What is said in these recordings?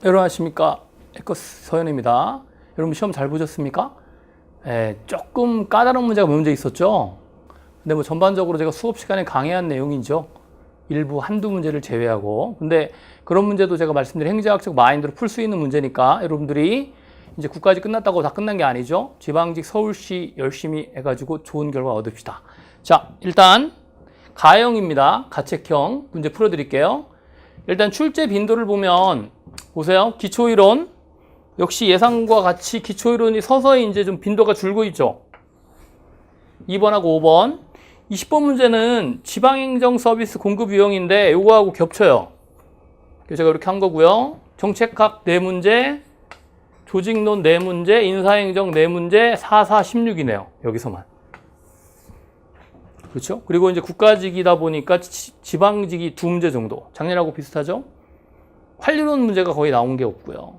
여러분 안녕하십니까? 에코스 서현입니다. 여러분 시험 잘 보셨습니까? 조금 까다로운 문제가 몇 문제 있었죠? 근데 뭐 전반적으로 제가 수업 시간에 강의한 내용이죠. 일부 한두 문제를 제외하고. 근데 그런 문제도 제가 말씀드린 행정학적 마인드로 풀 수 있는 문제니까 여러분들이 이제 국가직 끝났다고 다 끝난 게 아니죠. 지방직 서울시 열심히 해가지고 좋은 결과 얻읍시다. 자, 일단 가형입니다. 가책형 문제 풀어드릴게요. 일단 출제 빈도를 보면 보세요. 기초이론 역시 예상과 같이 기초이론이 서서히 이제 좀 빈도가 줄고 있죠. 2번하고 5번 20번 문제는 지방행정 서비스 공급 유형인데 요거하고 겹쳐요. 그래서 제가 이렇게 한 거고요. 정책학 4문제, 조직론 4문제, 인사행정 4문제, 4, 4, 16이네요. 여기서만. 그렇죠? 그리고 이제 국가직이다 보니까 지방직이 2문제 정도. 작년하고 비슷하죠? 활리론 문제가 거의 나온 게 없고요.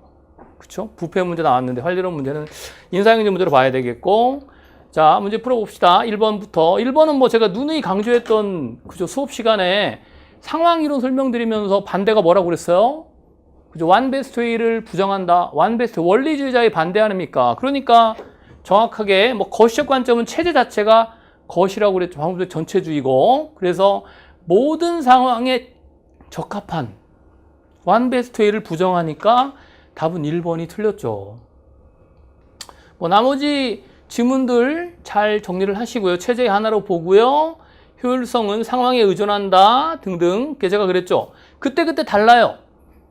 그렇죠? 부패 문제 나왔는데 활리론 문제는 인사행정 문제로 봐야 되겠고. 자, 문제 풀어봅시다. 1번부터. 1번은 뭐 제가 누누이 강조했던 그죠? 수업 시간에 상황이론 설명드리면서 반대가 뭐라고 그랬어요? 그죠? 완베스트웨이를 부정한다. 완베스트 원리주의자에 반대하니까. 그러니까 정확하게 뭐 거시적 관점은 체제 자체가 거시라고 그랬죠. 방금 전에 전체주의고. 그래서 모든 상황에 적합한 완베스트웨이를 부정하니까 답은 1번이 틀렸죠. 뭐 나머지 지문들 잘 정리를 하시고요. 체제 하나로 보고요. 효율성은 상황에 의존한다 등등. 제가 그랬죠. 그때그때 달라요.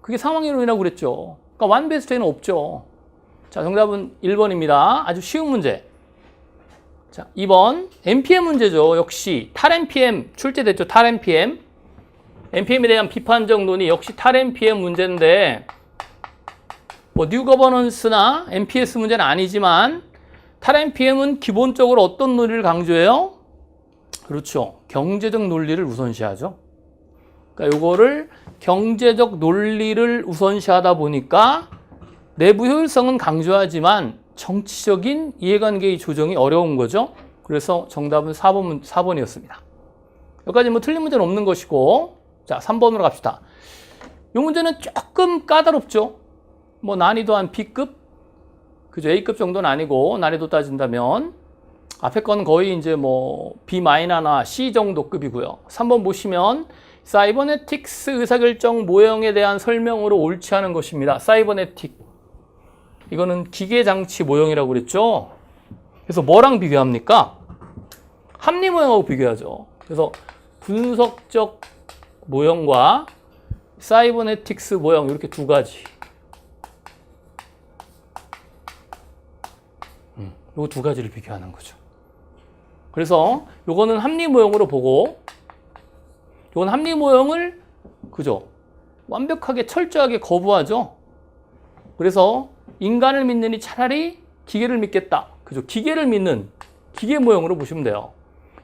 그게 상황이론이라고 그랬죠. 그러니까 완베스트웨이는 없죠. 자, 정답은 1번입니다. 아주 쉬운 문제. 자, 2번 NPM 문제죠. 역시 탈NPM 출제됐죠. 탈NPM. NPM에 대한 비판적 논의 역시 탈NPM 문제인데 뭐 뉴거버넌스나 NPS 문제는 아니지만 탈NPM은 기본적으로 어떤 논리를 강조해요? 그렇죠. 경제적 논리를 우선시하죠. 그러니까 요거를 경제적 논리를 우선시하다 보니까 내부 효율성은 강조하지만 정치적인 이해관계의 조정이 어려운 거죠. 그래서 정답은 4번이었습니다. 여기까지 뭐 틀린 문제는 없는 것이고. 자, 3번으로 갑시다. 이 문제는 조금 까다롭죠. 뭐 난이도 한 B급? 그죠? A급 정도는 아니고 난이도 따진다면 앞에 건 거의 이제 뭐 B-나 C 정도 급이고요. 3번 보시면 사이버네틱스 의사결정 모형에 대한 설명으로 옳지 않은 것입니다. 사이버네틱. 이거는 기계장치 모형이라고 그랬죠. 그래서 뭐랑 비교합니까? 합리 모형하고 비교하죠. 그래서 분석적 모형과 사이버네틱스 모형 이렇게 두 가지. 요 두 가지를 비교하는 거죠. 그래서 요거는 합리 모형으로 보고 요건 합리 모형을 그죠? 완벽하게 철저하게 거부하죠. 그래서 인간을 믿느니 차라리 기계를 믿겠다. 그죠? 기계를 믿는 기계 모형으로 보시면 돼요.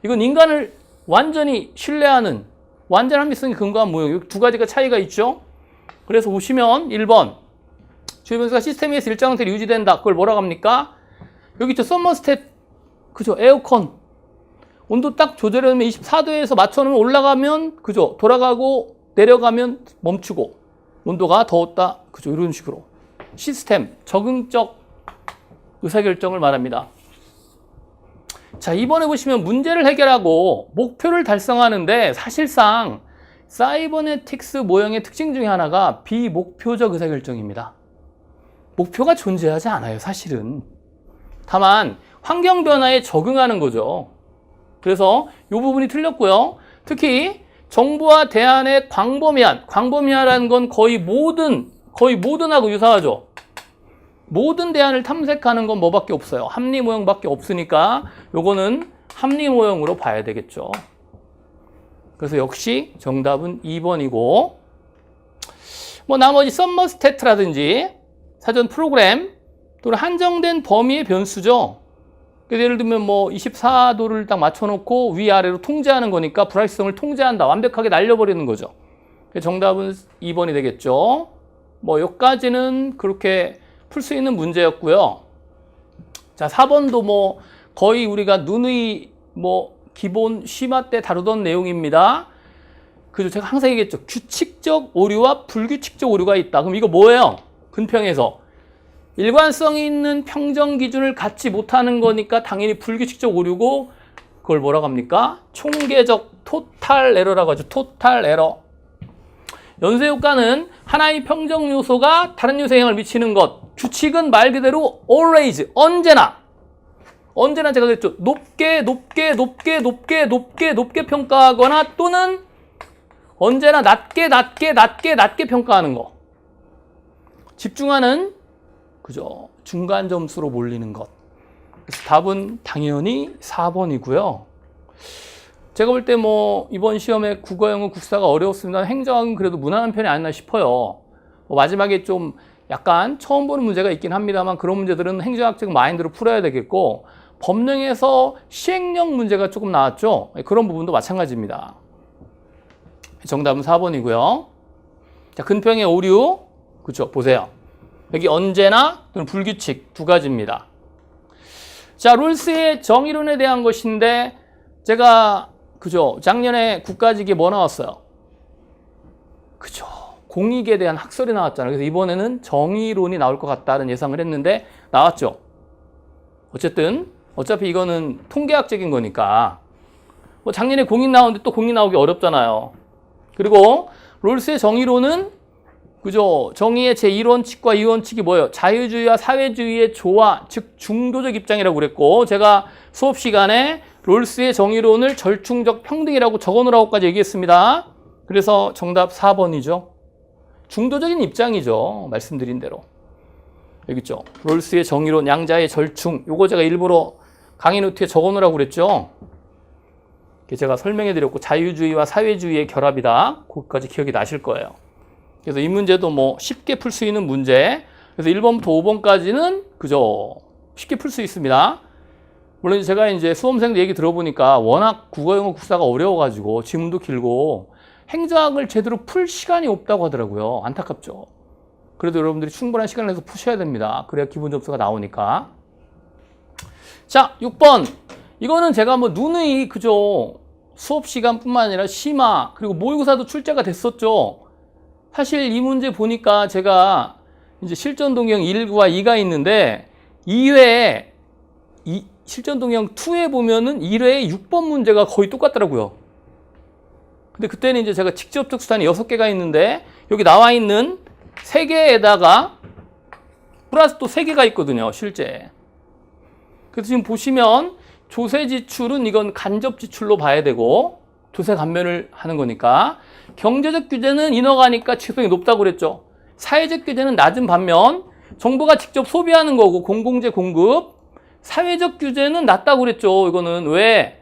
이건 인간을 완전히 신뢰하는 완전 합리성에 근거한 모형. 이 두 가지가 차이가 있죠. 그래서 보시면 1번 주요 변수가 시스템 에서 일정 상태로 유지된다. 그걸 뭐라고 합니까? 여기 있죠. 서머스탯 그죠? 에어컨 온도 딱 조절하면 24도에서 맞춰놓으면 올라가면 그죠? 돌아가고 내려가면 멈추고 온도가 더웠다. 그죠? 이런 식으로 시스템 적응적 의사결정을 말합니다. 자, 이번에 보시면 문제를 해결하고 목표를 달성하는데 사실상 사이버네틱스 모형의 특징 중에 하나가 비목표적 의사결정입니다. 목표가 존재하지 않아요, 사실은. 다만 환경 변화에 적응하는 거죠. 그래서 이 부분이 틀렸고요. 특히 정보와 대안의 광범위하라는 건 거의 모든하고 유사하죠. 모든 대안을 탐색하는 건 뭐밖에 없어요. 합리 모형밖에 없으니까 요거는 합리 모형으로 봐야 되겠죠. 그래서 역시 정답은 2번이고 뭐 나머지 서머스태트라든지 사전 프로그램 또는 한정된 범위의 변수죠. 예를 들면 뭐 24도를 딱 맞춰놓고 위아래로 통제하는 거니까 불확실성을 통제한다. 완벽하게 날려버리는 거죠. 정답은 2번이 되겠죠. 뭐 여기까지는 그렇게 풀 수 있는 문제였고요. 자, 4번도 뭐 거의 우리가 누누이 뭐 기본 심화 때 다루던 내용입니다. 그죠? 제가 항상 얘기했죠. 규칙적 오류와 불규칙적 오류가 있다. 그럼 이거 뭐예요? 근평에서 일관성 있는 평정 기준을 갖지 못하는 거니까 당연히 불규칙적 오류고 그걸 뭐라고 합니까? 총계적 토탈 에러라고 하죠. 토탈 에러. 연쇄 효과는 하나의 평정 요소가 다른 요소에 영향을 미치는 것. 규칙은 말 그대로 always, 언제나 제가 그랬죠. 높게 평가하거나 또는 언제나 낮게 평가하는 거. 집중하는 그죠? 중간 점수로 몰리는 것. 그래서 답은 당연히 4번이고요. 제가 볼 때 뭐 이번 시험에 국어, 영어, 국사가 어려웠습니다. 행정학은 그래도 무난한 편이 아니나 싶어요. 마지막에 좀 약간 처음 보는 문제가 있긴 합니다만 그런 문제들은 행정학적 마인드로 풀어야 되겠고 법령에서 시행령 문제가 조금 나왔죠. 그런 부분도 마찬가지입니다. 정답은 4번이고요. 자, 근평의 오류. 그렇죠. 보세요. 여기 언제나 또는 불규칙 두 가지입니다. 자, 롤스의 정의론에 대한 것인데 제가 그죠. 작년에 국가직에 뭐 나왔어요? 그죠. 공익에 대한 학설이 나왔잖아요. 그래서 이번에는 정의론이 나올 것 같다는 예상을 했는데 나왔죠. 어쨌든 어차피 이거는 통계학적인 거니까 뭐 작년에 공익 나오는데 또 공익 나오기 어렵잖아요. 그리고 롤스의 정의론은 그죠? 정의의 제1원칙과 2원칙이 뭐예요? 자유주의와 사회주의의 조화, 즉 중도적 입장이라고 그랬고 제가 수업 시간에 롤스의 정의론을 절충적 평등이라고 적어놓으라고까지 얘기했습니다. 그래서 정답 4번이죠. 중도적인 입장이죠. 말씀드린 대로. 여기 있죠. 롤스의 정의론, 양자의 절충. 요거 제가 일부러 강의 노트에 적어놓으라고 그랬죠. 제가 설명해 드렸고 자유주의와 사회주의의 결합이다. 거기까지 기억이 나실 거예요. 그래서 이 문제도 뭐 쉽게 풀 수 있는 문제. 그래서 1번부터 5번까지는 그죠. 쉽게 풀 수 있습니다. 물론 제가 이제 수험생들 얘기 들어보니까 워낙 국어, 영어, 국사가 어려워가지고 지문도 길고 행정학을 제대로 풀 시간이 없다고 하더라고요. 안타깝죠. 그래도 여러분들이 충분한 시간을 내서 푸셔야 됩니다. 그래야 기본 점수가 나오니까. 자, 6번. 이거는 제가 뭐 누누이 그죠. 수업 시간뿐만 아니라 심화 그리고 모의고사도 출제가 됐었죠. 사실 이 문제 보니까 제가 이제 실전 동경 1과 2가 있는데 2회에 실전 동경 2에 보면은 1회에 6번 문제가 거의 똑같더라고요. 근데 그때는 이제 제가 직접적 수단이 6개가 있는데 여기 나와 있는 3개에다가 플러스 또 3개가 있거든요. 실제. 그래서 지금 보시면 조세 지출은 이건 간접 지출로 봐야 되고 조세 감면을 하는 거니까 경제적 규제는 인허가니까 취소성이 높다고 그랬죠. 사회적 규제는 낮은 반면 정부가 직접 소비하는 거고 공공재 공급 사회적 규제는 낮다고 그랬죠. 이거는 왜?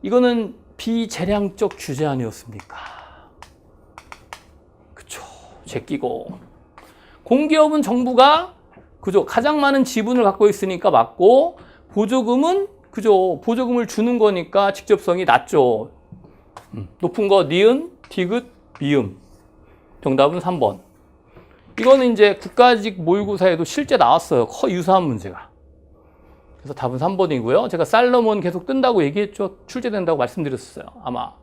이거는 비재량적 규제 아니었습니까? 그쵸. 제끼고 공기업은 정부가 그죠. 가장 많은 지분을 갖고 있으니까 맞고 보조금은 그죠. 보조금을 주는 거니까 직접성이 낮죠. 높은 거 니은, 디귿, 미음. 정답은 3번. 이거는 이제 국가직 모의고사에도 실제 나왔어요. 거의 유사한 문제가. 그래서 답은 3번이고요. 제가 살로몬 계속 뜬다고 얘기했죠. 출제된다고 말씀드렸어요. 아마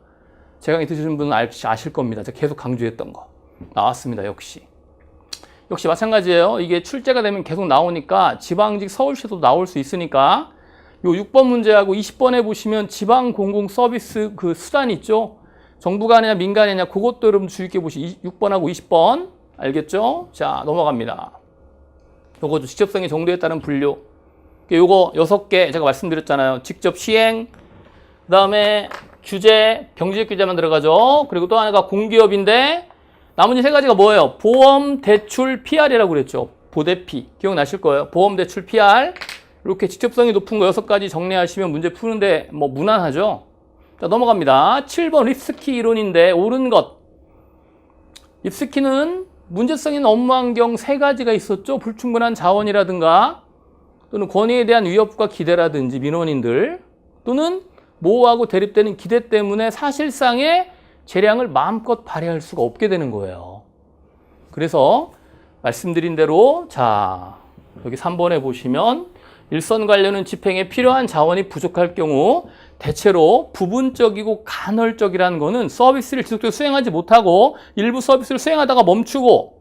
제 강의 들으신 분은 아실 겁니다. 제가 계속 강조했던 거. 나왔습니다. 역시 마찬가지예요. 이게 출제가 되면 계속 나오니까 지방직 서울시도 나올 수 있으니까 요 6번 문제하고 20번에 보시면 지방 공공 서비스 그 수단 있죠. 정부가 하느냐 민간이냐 그것도 여러분 주의 깊게 보시 6번하고 20번 알겠죠? 자 넘어갑니다. 요것도 직접성의 정도에 따른 분류. 요거 6개 제가 말씀드렸잖아요. 직접 시행, 그 다음에 규제, 병지적 규제만 들어가죠. 그리고 또 하나가 공기업인데 나머지 3가지가 뭐예요? 보험, 대출, PR이라고 그랬죠. 보대피. 기억나실 거예요. 보험, 대출, PR. 이렇게 직접성이 높은 거 6가지 정리하시면 문제 푸는데 뭐 무난하죠. 자 넘어갑니다. 7번 립스키 이론인데 옳은 것. 립스키는 문제성 있는 업무 환경 3가지가 있었죠. 불충분한 자원이라든가 또는 권위에 대한 위협과 기대라든지 민원인들 또는 모호하고 대립되는 기대 때문에 사실상의 재량을 마음껏 발휘할 수가 없게 되는 거예요. 그래서 말씀드린 대로 자 여기 3번에 보시면 일선 관련은 집행에 필요한 자원이 부족할 경우 대체로 부분적이고 간헐적이라는 거는 서비스를 지속적으로 수행하지 못하고 일부 서비스를 수행하다가 멈추고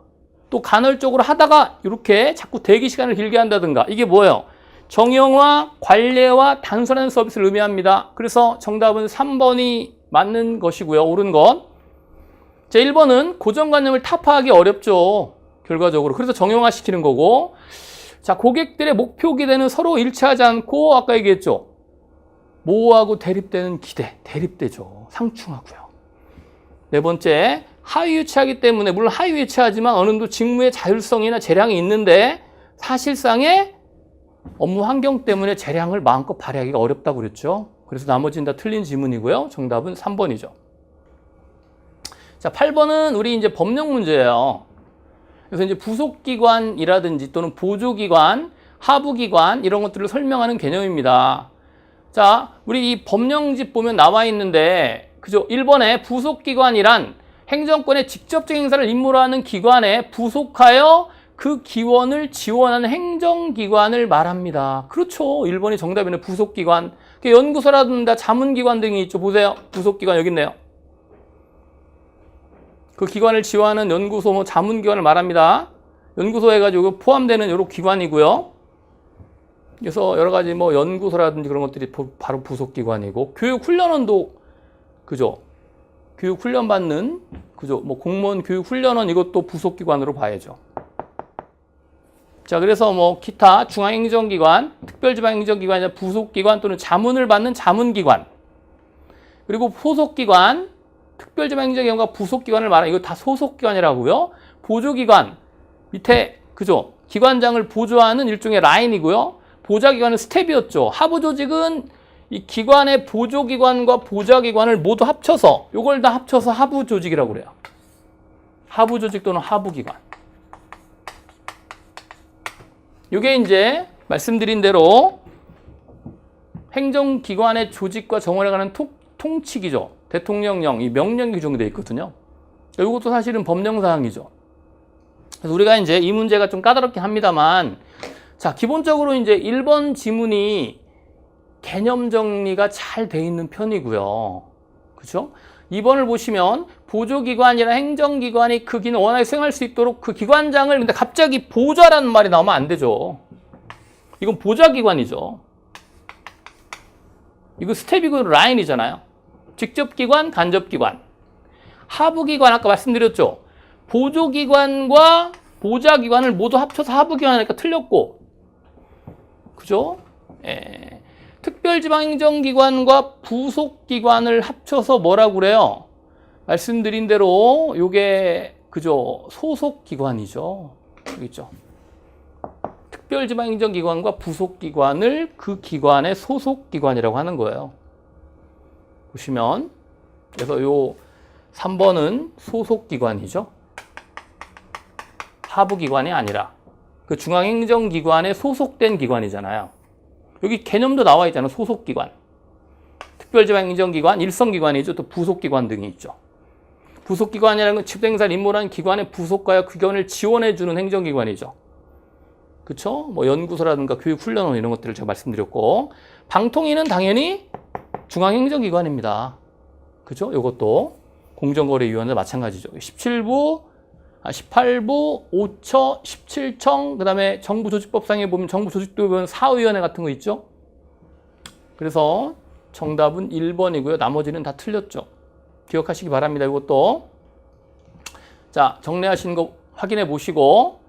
또 간헐적으로 하다가 이렇게 자꾸 대기 시간을 길게 한다든가. 이게 뭐예요? 정형화, 관례와 단순한 서비스를 의미합니다. 그래서 정답은 3번이 맞는 것이고요. 옳은 것. 자, 1번은 고정관념을 타파하기 어렵죠. 결과적으로. 그래서 정형화 시키는 거고. 자, 고객들의 목표 기대는 서로 일치하지 않고 아까 얘기했죠. 모호하고 대립되는 기대. 대립되죠. 상충하고요. 네 번째, 하위 유치하기 때문에 물론 하위 유치하지만 어느 정도 직무의 자율성이나 재량이 있는데 사실상의 업무 환경 때문에 재량을 마음껏 발휘하기가 어렵다고 그랬죠. 그래서 나머지는 다 틀린 지문이고요. 정답은 3번이죠. 자, 8번은 우리 이제 법령 문제예요. 그래서 이제 부속기관이라든지 또는 보조기관, 하부기관 이런 것들을 설명하는 개념입니다. 자, 우리 이 법령집 보면 나와 있는데, 그죠? 1번에 부속기관이란 행정권의 직접적 행사를 임무로 하는 기관에 부속하여 그 기원을 지원하는 행정기관을 말합니다. 그렇죠. 1번이 정답이네. 부속기관. 연구소라든가 자문기관 등이 있죠. 보세요. 부속기관 여기 있네요. 그 기관을 지원하는 연구소, 뭐 자문기관을 말합니다. 연구소 해가지고 포함되는 여러 기관이고요. 그래서 여러 가지 뭐 연구소라든지 그런 것들이 바로 부속기관이고, 교육훈련원도, 그죠? 교육훈련 받는, 그죠? 뭐 공무원 교육훈련원 이것도 부속기관으로 봐야죠. 자, 그래서 뭐 기타 중앙행정기관, 특별지방행정기관, 부속기관 또는 자문을 받는 자문기관, 그리고 소속기관, 특별지방행정기관과 부속기관을 말하는 이거 다 소속기관이라고요. 보조기관 밑에 그죠? 기관장을 보조하는 일종의 라인이고요. 보좌기관은 스텝이었죠. 하부조직은 이 기관의 보조기관과 보좌기관을 모두 합쳐서 이걸 다 합쳐서 하부조직이라고 그래요. 하부조직 또는 하부기관. 이게 이제 말씀드린 대로 행정기관의 조직과 정원에 관한 통치기죠. 대통령령, 이 명령이 규정되어 있거든요. 이것도 사실은 법령사항이죠. 그래서 우리가 이제 이 문제가 좀 까다롭긴 합니다만, 자, 기본적으로 이제 1번 지문이 개념 정리가 잘 돼 있는 편이고요. 그렇죠? 2번을 보시면 보조기관이나 행정기관이 그 기능을 원활하게 수행할 수 있도록 그 기관장을, 근데 갑자기 보좌라는 말이 나오면 안 되죠. 이건 보좌기관이죠. 이거 스텝이고 라인이잖아요. 직접기관, 간접기관. 하부기관 아까 말씀드렸죠. 보조기관과 보좌기관을 모두 합쳐서 하부기관이니까 틀렸고, 그죠? 예. 특별지방행정기관과 부속기관을 합쳐서 뭐라고 그래요? 말씀드린 대로 요게 그죠? 소속기관이죠. 여기 있죠. 특별지방행정기관과 부속기관을 그 기관의 소속기관이라고 하는 거예요. 보시면 그래서 요 3번은 소속기관이죠. 하부기관이 아니라 그 중앙행정기관에 소속된 기관이잖아요. 여기 개념도 나와 있잖아요. 소속기관. 특별지방행정기관, 일선기관이죠. 또 부속기관 등이 있죠. 부속기관이라는 건 집행사를 임무로 하는 기관의 부속과의 기관을 지원해주는 행정기관이죠. 그쵸? 뭐 연구소라든가 교육훈련원 이런 것들을 제가 말씀드렸고, 방통위는 당연히 중앙행정기관입니다. 그죠? 이것도 공정거래위원회 마찬가지죠. 17부, 18부, 5처, 17청, 그 다음에 정부조직법상에 보면 정부조직도 보면 사위원회 같은 거 있죠? 그래서 정답은 1번이고요. 나머지는 다 틀렸죠. 기억하시기 바랍니다. 이것도. 자, 정리하신 거 확인해 보시고.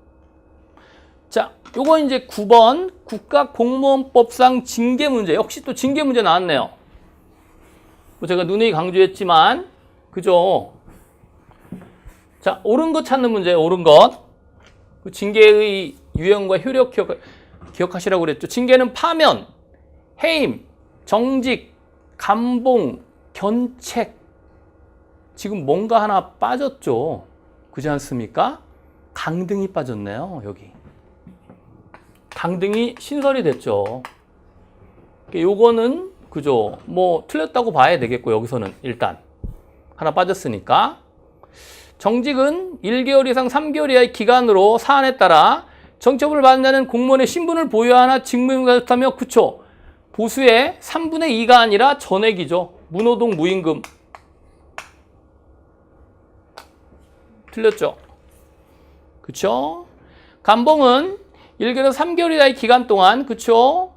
자, 요거 이제 9번 국가공무원법상 징계 문제. 역시 또 징계 문제 나왔네요. 뭐 제가 누누이 강조했지만, 그죠? 자, 옳은 것 찾는 문제예요. 옳은 것. 그 징계의 유형과 효력 기억하시라고 그랬죠. 징계는 파면, 해임, 정직, 감봉, 견책. 지금 뭔가 하나 빠졌죠. 그렇지 않습니까? 강등이 빠졌네요. 여기. 강등이 신설이 됐죠. 요거는 그죠. 뭐 틀렸다고 봐야 되겠고, 여기서는 일단 하나 빠졌으니까. 정직은 1개월 이상 3개월 이하의 기간으로 사안에 따라 정처분을 받는 자는 공무원의 신분을 보유하나 직무유무가 좋다며, 그쵸? 보수의 3분의 2가 아니라 전액이죠. 무노동 무임금. 틀렸죠. 그쵸? 감봉은 1개월에서 3개월 이하의 기간 동안, 그쵸?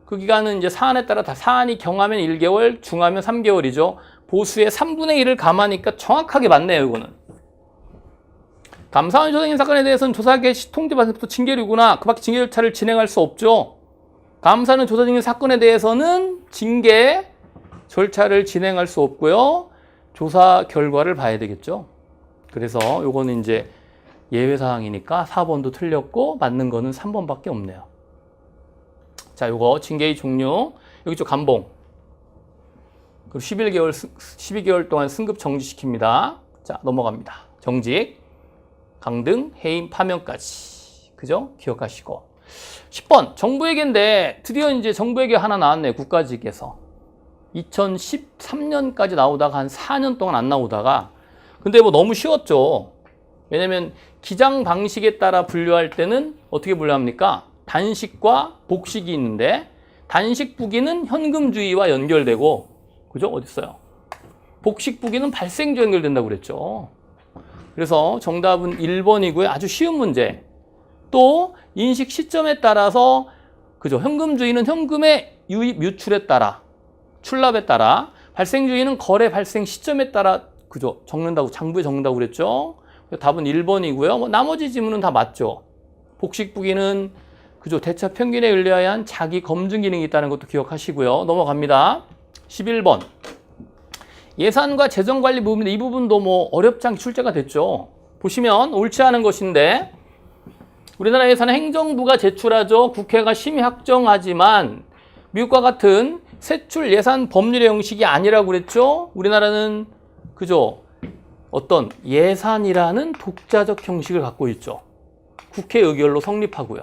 그 기간은 이제 사안에 따라 다 사안이 경하면 1개월, 중하면 3개월이죠. 보수의 3분의 1을 감하니까 정확하게 맞네요, 이거는. 감사원 조정인 사건에 대해서는 조사 개시 통지받음부터 징계류구나. 그 밖에 징계 절차를 진행할 수 없죠. 감사는 조사 중인 사건에 대해서는 징계 절차를 진행할 수 없고요. 조사 결과를 봐야 되겠죠. 그래서 요거는 이제 예외사항이니까 4번도 틀렸고 맞는 거는 3번밖에 없네요. 자, 요거 징계의 종류. 여기 좀 감봉. 그리고 12개월 동안 승급 정지시킵니다. 자, 넘어갑니다. 정직, 강등, 해임, 파면까지. 그죠? 기억하시고. 10번 정부에게인데 드디어 이제 정부에게 하나 나왔네요. 국가직에서. 2013년까지 나오다가 한 4년 동안 안 나오다가 근데 뭐 너무 쉬웠죠. 왜냐면 기장 방식에 따라 분류할 때는 어떻게 분류합니까? 단식과 복식이 있는데 단식 부기는 현금주의와 연결되고 그죠? 어디 있어요? 복식 부기는 발생주 연결된다고 그랬죠. 그래서 정답은 1번이고요. 아주 쉬운 문제. 또 인식 시점에 따라서 그죠? 현금주의는 현금의 유입 유출에 따라 출납에 따라 발생주의는 거래 발생 시점에 따라 그죠? 적는다고 장부에 적는다고 그랬죠. 답은 1번이고요. 뭐 나머지 지문은 다 맞죠. 복식 부기는 그죠? 대차 평균에 의뢰한 자기 검증 기능이 있다는 것도 기억하시고요. 넘어갑니다. 11번. 예산과 재정관리 부분인데 이 부분도 뭐 어렵지 않게 출제가 됐죠. 보시면 옳지 않은 것인데 우리나라 예산은 행정부가 제출하죠. 국회가 심의 확정하지만 미국과 같은 세출 예산 법률의 형식이 아니라고 그랬죠. 우리나라는 그죠? 어떤 예산이라는 독자적 형식을 갖고 있죠. 국회 의결로 성립하고요.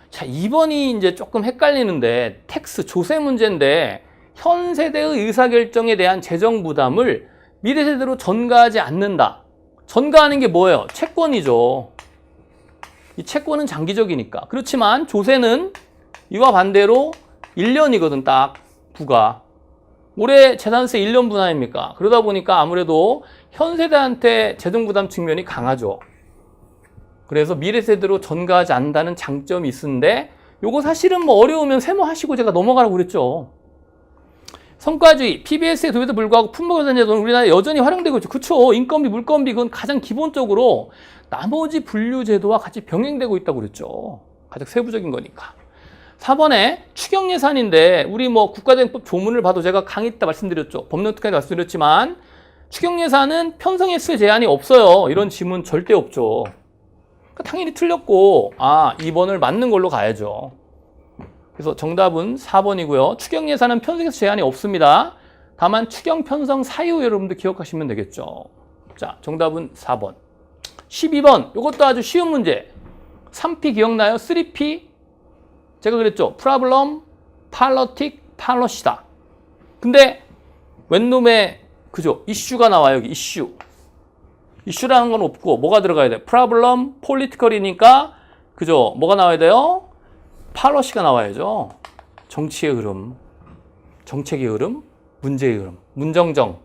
자, 2번이 이제 조금 헷갈리는데 텍스 조세 문제인데 현 세대의 의사결정에 대한 재정 부담을 미래 세대로 전가하지 않는다. 전가하는 게 뭐예요? 채권이죠. 이 채권은 장기적이니까. 그렇지만 조세는 이와 반대로 1년이거든, 딱 부가. 올해 재산세 1년 분할입니까? 그러다 보니까 아무래도 현 세대한테 재정 부담 측면이 강하죠. 그래서 미래 세대로 전가하지 않는다는 장점이 있는데 요거 사실은 뭐 어려우면 세모하시고 제가 넘어가라고 그랬죠. 성과주의, PBS에 도입에도 불구하고 품목유산제도는 우리나라에 여전히 활용되고 있죠. 그쵸? 인건비, 물건비 그건 가장 기본적으로 나머지 분류제도와 같이 병행되고 있다고 그랬죠. 가장 세부적인 거니까. 4번에 추경예산인데 우리 뭐 국가재정법 조문을 봐도 제가 강의 때 말씀드렸죠. 법령특강에 말씀드렸지만 추경예산은 편성 횟수의 제한이 없어요. 이런 지문 절대 없죠. 그러니까 당연히 틀렸고 2번을 맞는 걸로 가야죠. 그래서 정답은 4번이고요. 추경예산은 편성 횟수 제한이 없습니다. 다만 추경 편성 사유 여러분들 기억하시면 되겠죠. 자, 정답은 4번. 12번 이것도 아주 쉬운 문제. 3P 기억나요? 3P 제가 그랬죠. 프라블럼, 팔러틱, 팔러시다. 근데 웬놈의 그죠? 이슈가 나와요. 여기 이슈. 이슈라는 건 없고 뭐가 들어가야 돼? 프라블럼, 폴리티컬이니까 그죠? 뭐가 나와야 돼요? 팔러시가 나와야죠. 정치의 흐름, 정책의 흐름, 문제의 흐름, 문정정.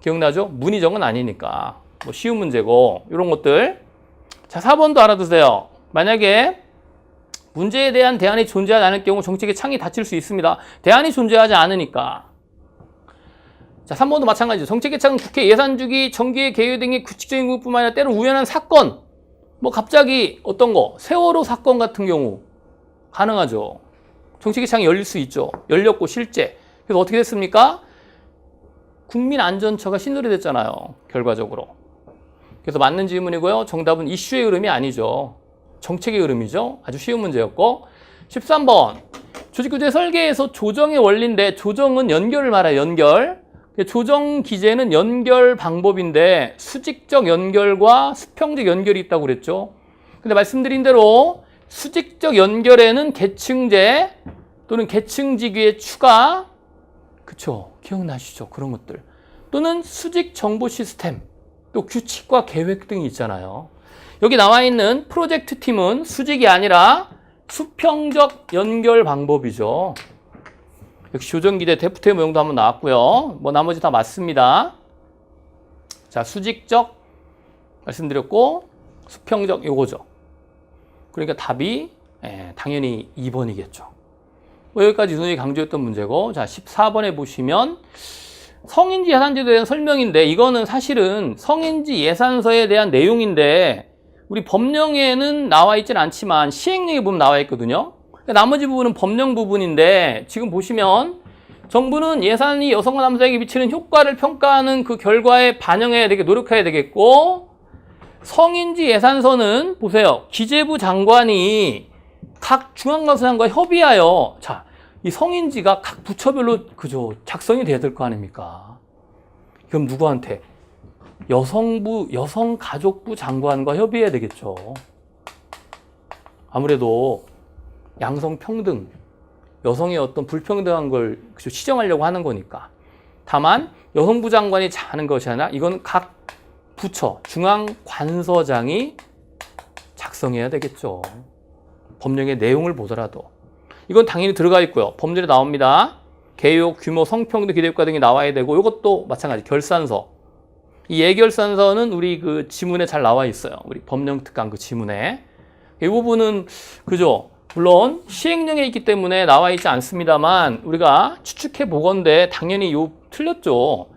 기억나죠? 문의정은 아니니까. 뭐 쉬운 문제고 이런 것들. 자, 4번도 알아두세요. 만약에 문제에 대한 대안이 존재하지 않을 경우 정책의 창이 닫힐 수 있습니다. 대안이 존재하지 않으니까. 자, 3번도 마찬가지죠. 정책의 창은 국회 예산주기, 정기의 개요 등의 규칙적인 부분뿐만 아니라 때로 우연한 사건, 뭐 갑자기 어떤 거, 세월호 사건 같은 경우 가능하죠. 정책의 창이 열릴 수 있죠. 열렸고 실제. 그래서 어떻게 됐습니까? 국민안전처가 신설이 됐잖아요. 결과적으로. 그래서 맞는 질문이고요. 정답은 이슈의 흐름이 아니죠. 정책의 흐름이죠. 아주 쉬운 문제였고. 13번. 조직구조의 설계에서 조정의 원리인데 조정은 연결을 말해요. 연결. 조정 기제는 연결 방법인데 수직적 연결과 수평적 연결이 있다고 그랬죠. 근데 말씀드린 대로 수직적 연결에는 계층제 또는 계층지기의 추가 그쵸? 기억나시죠? 그런 것들. 또는 수직 정보 시스템 또 규칙과 계획 등이 있잖아요. 여기 나와 있는 프로젝트 팀은 수직이 아니라 수평적 연결 방법이죠. 역시 조정기대 데프트의 모형도 한번 나왔고요. 뭐 나머지 다 맞습니다. 자, 수직적 말씀드렸고 수평적 요거죠. 그러니까 답이 당연히 2번이겠죠. 여기까지 누누이 강조했던 문제고, 자 14번에 보시면 성인지 예산제도에 대한 설명인데, 이거는 사실은 성인지 예산서에 대한 내용인데 우리 법령에는 나와 있진 않지만 시행령에 보면 나와 있거든요. 나머지 부분은 법령 부분인데, 지금 보시면 정부는 예산이 여성과 남성에게 미치는 효과를 평가하는 그 결과에 반영해야 되게 노력해야 되겠고, 성인지 예산서는 보세요. 기재부 장관이 각 중앙감사장과 협의하여, 자, 이 성인지가 각 부처별로 그죠 작성이 돼야 될 거 아닙니까? 그럼 누구한테? 여성가족부 장관과 협의해야 되겠죠. 아무래도 양성평등, 여성의 어떤 불평등한 걸 그죠 시정하려고 하는 거니까. 다만 여성부 장관이 하는 것이 아니라 이건 각 부처 중앙관서장이 작성해야 되겠죠. 법령의 내용을 보더라도. 이건 당연히 들어가 있고요. 법률에 나옵니다. 개요, 규모, 성평등 기대효과 등이 나와야 되고, 이것도 마찬가지 결산서. 이 예결산서는 우리 그 지문에 잘 나와 있어요. 우리 법령특강 그 지문에. 이 부분은 그죠. 물론 시행령에 있기 때문에 나와 있지 않습니다만 우리가 추측해 보건대 당연히 틀렸죠.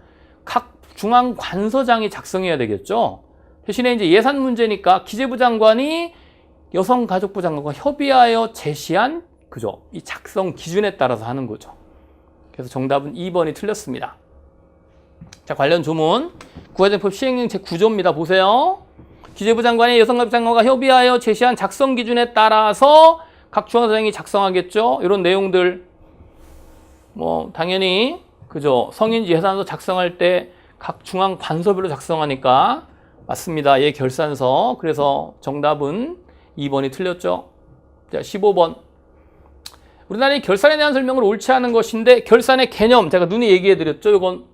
각 중앙관서장이 작성해야 되겠죠. 대신에 이제 예산 문제니까 기재부 장관이 여성가족부 장관과 협의하여 제시한 그죠. 이 작성 기준에 따라서 하는 거죠. 그래서 정답은 2번이 틀렸습니다. 자, 관련 조문. 국가정법 시행령 제9조입니다. 보세요. 기재부 장관이 여성가족부 장관과 협의하여 제시한 작성 기준에 따라서 각 중앙사장이 작성하겠죠. 이런 내용들. 뭐 당연히 그죠. 성인지 예산서 작성할 때 각 중앙 관서별로 작성하니까 맞습니다. 예, 결산서. 그래서 정답은 2번이 틀렸죠. 자, 15번. 우리나라의 결산에 대한 설명을 옳지 않은 것인데, 결산의 개념 제가 눈에 얘기해 드렸죠. 이건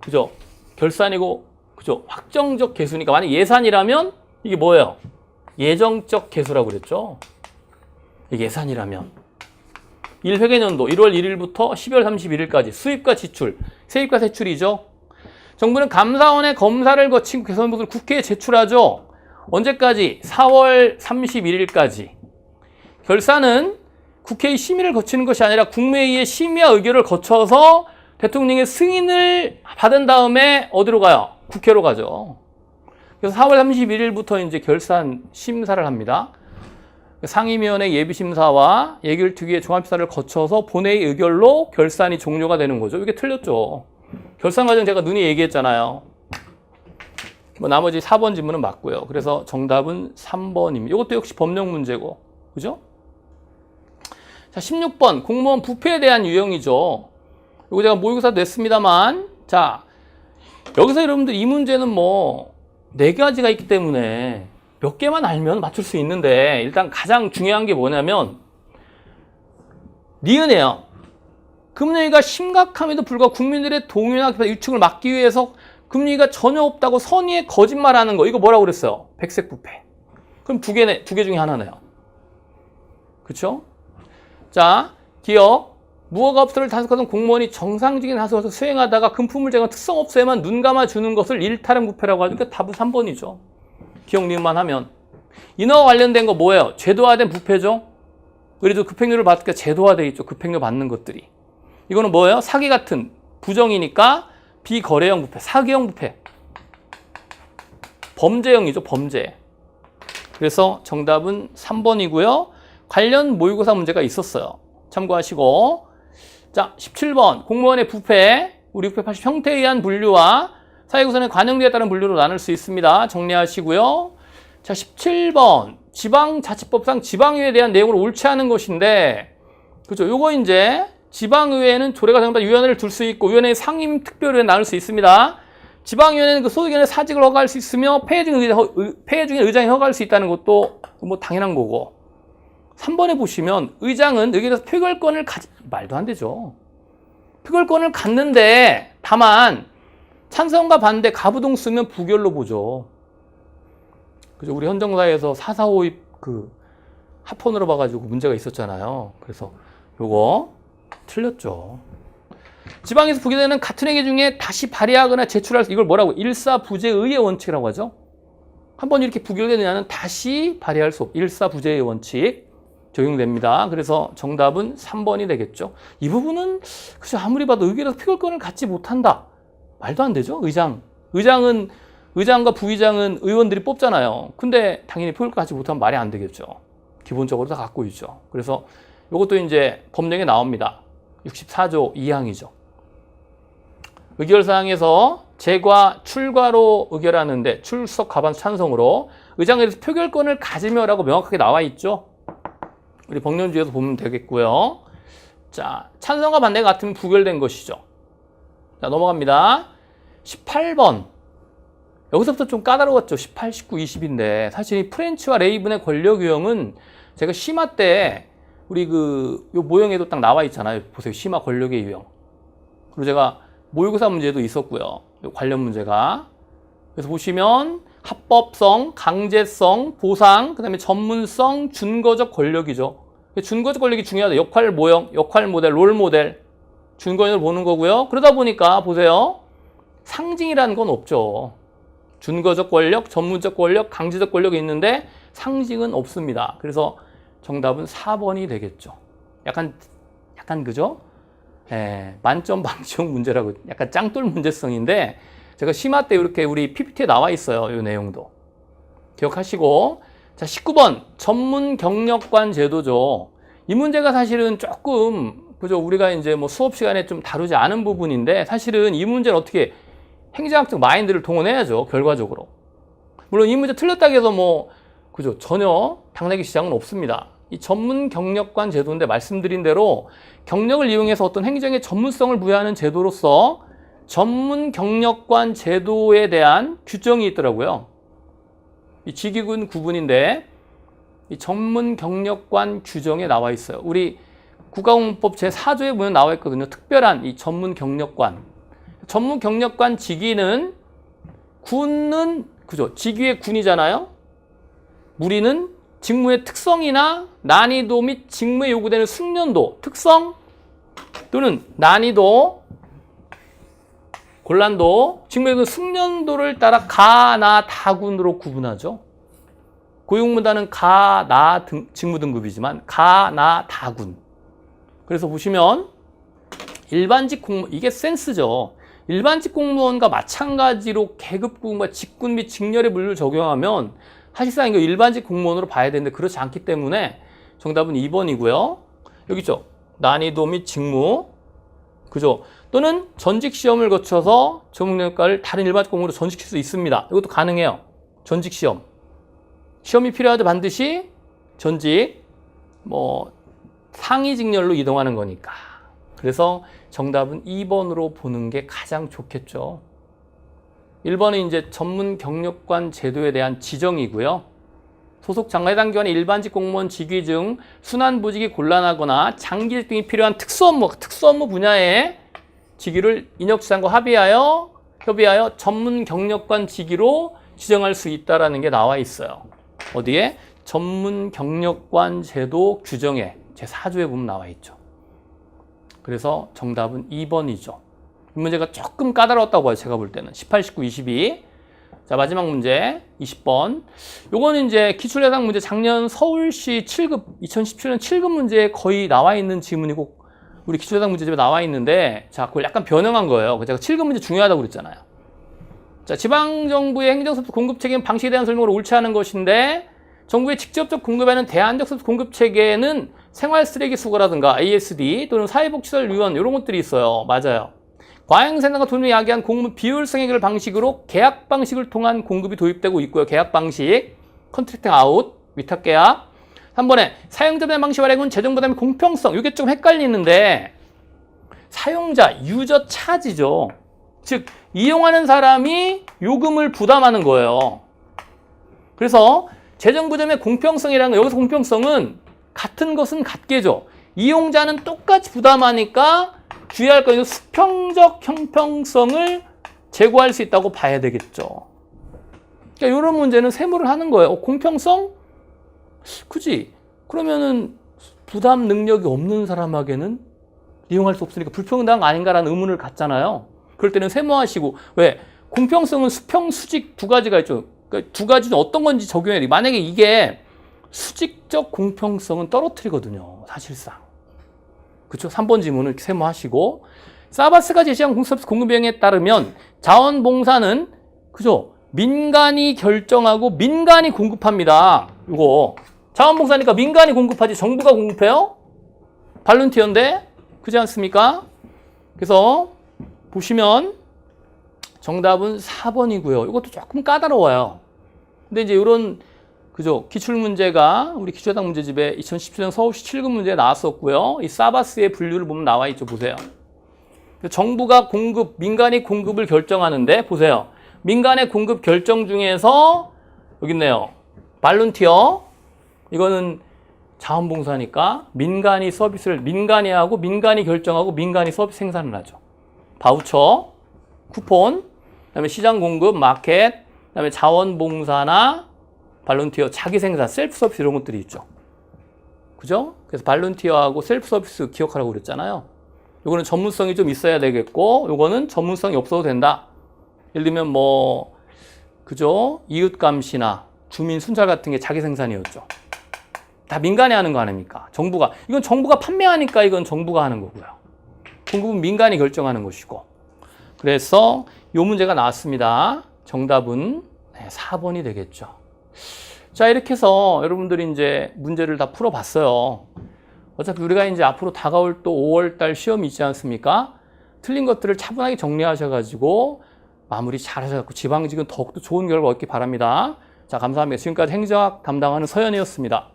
그죠? 결산이고 그죠? 확정적 개수니까 만약 예산이라면 이게 뭐예요? 예정적 개수라고 그랬죠. 예산이라면 1회계년도 1월 1일부터 12월 31일까지 수입과 지출, 세입과 세출이죠. 정부는 감사원의 검사를 거친 개선보고를 국회에 제출하죠. 언제까지? 4월 31일까지. 결산은 국회의 심의를 거치는 것이 아니라 국무회의의 심의와 의결을 거쳐서 대통령의 승인을 받은 다음에 어디로 가요? 국회로 가죠. 그래서 4월 31일부터 이제 결산 심사를 합니다. 상임위원회 예비심사와 예결특위의 종합심사를 거쳐서 본회의 의결로 결산이 종료가 되는 거죠. 이게 틀렸죠. 결산 과정 제가 눈이 얘기했잖아요. 뭐 나머지 4번 질문은 맞고요. 그래서 정답은 3번입니다. 이것도 역시 법령 문제고. 그죠? 자, 16번 공무원 부패에 대한 유형이죠. 이거 제가 모의고사 냈습니다만, 자, 여기서 여러분들 이 문제는 뭐 4가지가 있기 때문에 몇 개만 알면 맞출 수 있는데, 일단 가장 중요한 게 뭐냐면 니은이에요. 금융위기가 심각함에도 불구하고 국민들의 동요나 유축을 막기 위해서 금융위기가 전혀 없다고 선의의 거짓말하는 거, 이거 뭐라고 그랬어요? 백색 부패. 그럼 두 개 중에 하나네요. 그렇죠? 자, 기업 무허가업소를 단속하던 공무원이 정상적인 하소서 수행하다가 금품을 제공한 특성업소에만 눈 감아주는 것을 일탈행 부패라고 하죠. 그러니까 답은 3번이죠. 기억 니은만 하면. 인허가 관련된 거 뭐예요? 제도화된 부패죠. 그래도 급행료를 받으니까 제도화돼 있죠. 급행료 받는 것들이. 이거는 뭐예요? 사기 같은 부정이니까 비거래형 부패, 사기형 부패. 범죄형이죠. 범죄. 그래서 정답은 3번이고요. 관련 모의고사 문제가 있었어요. 참고하시고. 자, 17번 공무원의 부패, 우리 680 형태에 의한 분류와 사회구성의 관용도에 따른 분류로 나눌 수 있습니다. 정리하시고요. 자, 17번 지방자치법상 지방의회에 대한 내용을 옳지 않은 것인데, 그죠? 요거 이제 지방의회는 조례가 정한 위원회를 둘 수 있고, 위원회의 상임 특별위원회 나눌 수 있습니다. 지방위원회는 그 소득위원회 사직을 허가할 수 있으며 폐해 중에 의장이 허가할 수 있다는 것도 뭐 당연한 거고. 3번에 보시면 의장은 의결에서 표결권을 말도 안 되죠. 표결권을 갖는데 다만 찬성과 반대 가부동 쓰면 부결로 보죠. 그죠? 우리 헌정사에서 445입 그 합헌으로 봐가지고 문제가 있었잖아요. 그래서 요거 틀렸죠. 지방에서 부기되는 같은 행위 중에 다시 발휘하거나 제출할 수, 이걸 뭐라고? 일사부재의의 원칙이라고 하죠. 한번 이렇게 부결되느냐는 다시 발휘할 수 없, 일사부재의 원칙 적용됩니다. 그래서 정답은 3번이 되겠죠. 이 부분은 그죠, 아무리 봐도 의결에서 표결권을 갖지 못한다. 말도 안 되죠. 의장과 부의장은 의원들이 뽑잖아요. 근데 당연히 표결권 갖지 못하면 말이 안 되겠죠. 기본적으로 다 갖고 있죠. 그래서 이것도 이제 법령에 나옵니다. 64조 2항이죠. 의결사항에서 재과 출과로 의결하는데 출석 과반 찬성으로 의장에 대해서 표결권을 가지며라고 명확하게 나와 있죠. 우리 법령주에서 보면 되겠고요. 자, 찬성과 반대가 같으면 부결된 것이죠. 자, 넘어갑니다. 18번. 여기서부터 좀 까다로웠죠. 18, 19, 20인데 사실 이 프렌치와 레이븐의 권력 유형은 제가 심화 때 우리 요 모형에도 딱 나와 있잖아요. 보세요. 심화 권력의 유형. 그리고 제가 모의고사 문제도 있었고요. 요 관련 문제가. 그래서 보시면 합법성, 강제성, 보상, 그다음에 전문성, 준거적 권력이죠. 준거적 권력이 중요하다. 역할 모형, 역할 모델, 롤 모델, 준거적을 보는 거고요. 그러다 보니까 보세요. 상징이라는 건 없죠. 준거적 권력, 전문적 권력, 강제적 권력이 있는데 상징은 없습니다. 그래서 정답은 4번이 되겠죠. 약간 그죠? 예, 만점 방지용 문제라고 약간 짱돌 문제성인데 제가 심화 때 이렇게 우리 PPT에 나와 있어요. 이 내용도. 기억하시고. 자, 19번. 전문 경력관 제도죠. 이 문제가 사실은 조금, 그죠? 우리가 이제 뭐 수업 시간에 좀 다루지 않은 부분인데 사실은 이 문제는 어떻게 행정학적 마인드를 동원해야죠. 결과적으로. 물론 이 문제 틀렸다고 해서 뭐, 그죠? 전혀 당나귀 시장은 없습니다. 이 전문 경력관 제도인데 말씀드린 대로 경력을 이용해서 어떤 행정의 전문성을 부여하는 제도로서 전문 경력관 제도에 대한 규정이 있더라고요. 이 직위군 구분인데 이 전문 경력관 규정에 나와 있어요. 우리 국가공무법 제4조에 보면 나와 있거든요. 특별한 이 전문 경력관. 전문 경력관 직위는 군은 그죠? 직위의 군이잖아요. 무리는 직무의 특성이나 난이도 및 직무에 요구되는 숙련도, 특성 또는 난이도, 곤란도, 직무의 그 숙련도를 따라 가, 나, 다군으로 구분하죠. 고용문단은 가, 나 직무 등급이지만 가, 나, 다군. 그래서 보시면 일반직 공무원, 이게 센스죠. 일반직 공무원과 마찬가지로 계급 구분과 직군 및 직렬의 분류를 적용하면 사실상 이거 일반직 공무원으로 봐야 되는데 그렇지 않기 때문에 정답은 2번이고요. 여기 있죠. 난이도 및 직무. 그죠? 또는 전직 시험을 거쳐서 전문경력과를 다른 일반직 공무원으로 전직시킬 수 있습니다. 이것도 가능해요. 전직 시험. 시험이 필요하죠. 반드시 전직, 상위 직렬로 이동하는 거니까. 그래서 정답은 2번으로 보는 게 가장 좋겠죠. 1번은 이제 전문 경력관 제도에 대한 지정이고요. 소속 장관해당 기관의 일반직 공무원 직위 중 순환보직이 곤란하거나 장기직 등이 필요한 특수업무 분야의 직위를 인력지상과 협의하여 전문 경력관 직위로 지정할 수 있다는 게 나와 있어요. 어디에? 전문 경력관 제도 규정에 제4조에 보면 나와 있죠. 그래서 정답은 2번이죠. 이 문제가 조금 까다로웠다고 봐요. 제가 볼 때는. 18, 19, 22. 자, 마지막 문제 20번. 요거는 이제 기출예상 문제 작년 서울시 7급 2017년 7급 문제에 거의 나와 있는 지문이고 우리 기출예상 문제집에 나와 있는데 자, 그걸 약간 변형한 거예요. 제가 7급 문제 중요하다고 그랬잖아요. 자, 지방정부의 행정서비스 공급 책임 방식에 대한 설명을 옳지 않은 것인데 정부의 직접적 공급하는 대안적 서비스 공급 체계는 생활 쓰레기 수거라든가 ASD 또는 사회복지시설 유연 이런 것들이 있어요. 맞아요. 과잉생산과 돈을 야기한 공급 비효율성 해결 방식으로 계약 방식을 통한 공급이 도입되고 있고요. 계약 방식, 컨트랙팅 아웃, 위탁 계약. 3번에 사용자 부담 방식 활용은 재정 부담의 공평성. 이게 좀 헷갈리는데 사용자, 유저 차지죠. 즉 이용하는 사람이 요금을 부담하는 거예요. 그래서 재정 부담의 공평성이라는 거, 여기서 공평성은 같은 것은 같게죠. 이용자는 똑같이 부담하니까 주의할 건 수평적 형평성을 제고할 수 있다고 봐야 되겠죠. 그러니까 이런 문제는 세모를 하는 거예요. 공평성? 그지? 그러면은 부담 능력이 없는 사람에게는 이용할 수 없으니까 불평등 아닌가라는 의문을 갖잖아요. 그럴 때는 세모하시고 왜? 공평성은 수평, 수직 두 가지가 있죠. 그러니까 두 가지 중 어떤 건지 적용해야 돼. 만약에 이게 수직적 공평성은 떨어뜨리거든요. 사실상. 그렇죠? 3번 지문을 세모하시고 사바스가 제시한 공서비스 공급 비용에 따르면 자원봉사는 그죠? 민간이 결정하고 민간이 공급합니다. 이거 자원봉사니까 민간이 공급하지 정부가 공급해요? 발룬티어인데 그렇지 않습니까? 그래서 보시면 정답은 4번이고요. 이것도 조금 까다로워요. 근데 이제 이런 그죠? 기출문제가 우리 기초대학 문제집에 2017년 서울시 7급 문제에 나왔었고요. 이 사바스의 분류를 보면 나와 있죠. 보세요. 정부가 공급, 민간이 공급을 결정하는데 보세요. 민간의 공급 결정 중에서 여기 있네요. 발룬티어. 이거는 자원봉사니까 민간이 서비스를 민간이 하고 민간이 결정하고 민간이 서비스 생산을 하죠. 바우처, 쿠폰, 그다음에 시장 공급, 마켓, 그다음에 자원봉사나 발룬티어, 자기 생산, 셀프 서비스 이런 것들이 있죠. 그죠? 그래서 발룬티어하고 셀프 서비스 기억하라고 그랬잖아요. 요거는 전문성이 좀 있어야 되겠고, 요거는 전문성이 없어도 된다. 예를 들면 뭐, 그죠? 이웃감시나 주민 순찰 같은 게 자기 생산이었죠. 다 민간이 하는 거 아닙니까? 정부가. 이건 정부가 판매하니까 이건 정부가 하는 거고요. 공급은 민간이 결정하는 것이고. 그래서 요 문제가 나왔습니다. 정답은 4번이 되겠죠. 자, 이렇게 해서 여러분들이 이제 문제를 다 풀어봤어요. 어차피 우리가 이제 앞으로 다가올 또 5월달 시험이 있지 않습니까? 틀린 것들을 차분하게 정리하셔가지고 마무리 잘 하셔갖고 지방직은 더욱더 좋은 결과 얻기 바랍니다. 자, 감사합니다. 지금까지 행정학 담당하는 서현이었습니다.